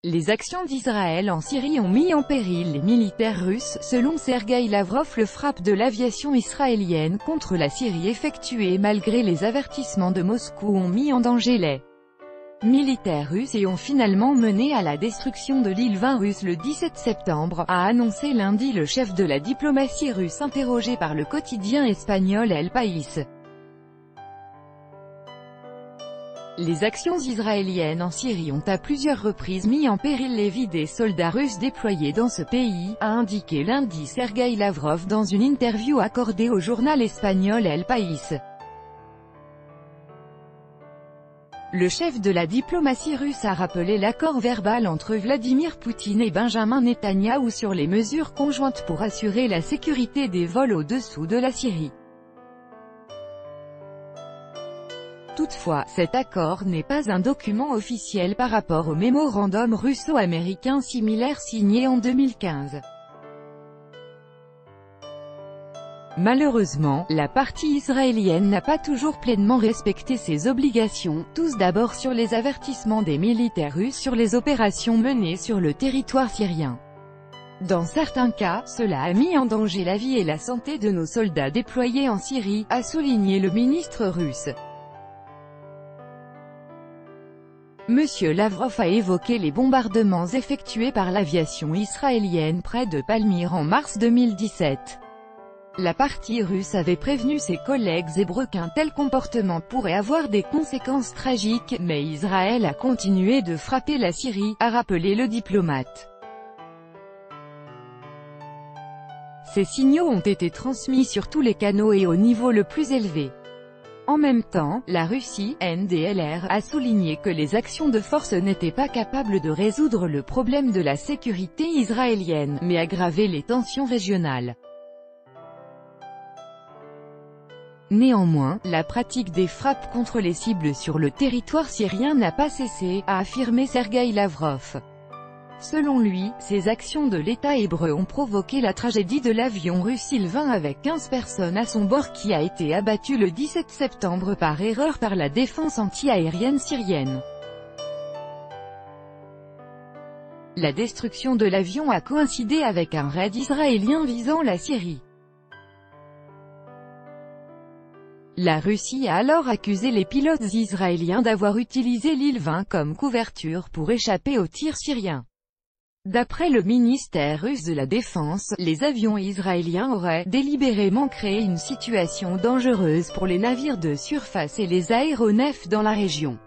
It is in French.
Les actions d'Israël en Syrie ont mis en péril les militaires russes, selon Sergueï Lavrov. Le frappe de l'aviation israélienne contre la Syrie effectuée malgré les avertissements de Moscou ont mis en danger les militaires russes et ont finalement mené à la destruction de l'île 20 russe le 17 septembre, a annoncé lundi le chef de la diplomatie russe interrogé par le quotidien espagnol El País. Les actions israéliennes en Syrie ont à plusieurs reprises mis en péril les vies des soldats russes déployés dans ce pays, a indiqué lundi Sergueï Lavrov dans une interview accordée au journal espagnol El País. Le chef de la diplomatie russe a rappelé l'accord verbal entre Vladimir Poutine et Benjamin Netanyahou sur les mesures conjointes pour assurer la sécurité des vols au-dessous de la Syrie. Toutefois, cet accord n'est pas un document officiel par rapport au mémorandum russo-américain similaire signé en 2015. Malheureusement, la partie israélienne n'a pas toujours pleinement respecté ses obligations, tous d'abord sur les avertissements des militaires russes sur les opérations menées sur le territoire syrien. Dans certains cas, cela a mis en danger la vie et la santé de nos soldats déployés en Syrie, a souligné le ministre russe. Monsieur Lavrov a évoqué les bombardements effectués par l'aviation israélienne près de Palmyre en mars 2017. La partie russe avait prévenu ses collègues hébreux qu'un tel comportement pourrait avoir des conséquences tragiques, mais Israël a continué de frapper la Syrie, a rappelé le diplomate. Ces signaux ont été transmis sur tous les canaux et au niveau le plus élevé. En même temps, la Russie, NDLR, a souligné que les actions de force n'étaient pas capables de résoudre le problème de la sécurité israélienne, mais aggraver les tensions régionales. Néanmoins, la pratique des frappes contre les cibles sur le territoire syrien n'a pas cessé, a affirmé Sergueï Lavrov. Selon lui, ces actions de l'État hébreu ont provoqué la tragédie de l'avion russe Il-20 avec 15 personnes à son bord qui a été abattu le 17 septembre par erreur par la défense anti-aérienne syrienne. La destruction de l'avion a coïncidé avec un raid israélien visant la Syrie. La Russie a alors accusé les pilotes israéliens d'avoir utilisé l'île 20 comme couverture pour échapper aux tirs syriens. D'après le ministère russe de la Défense, les avions israéliens auraient délibérément créé une situation dangereuse pour les navires de surface et les aéronefs dans la région.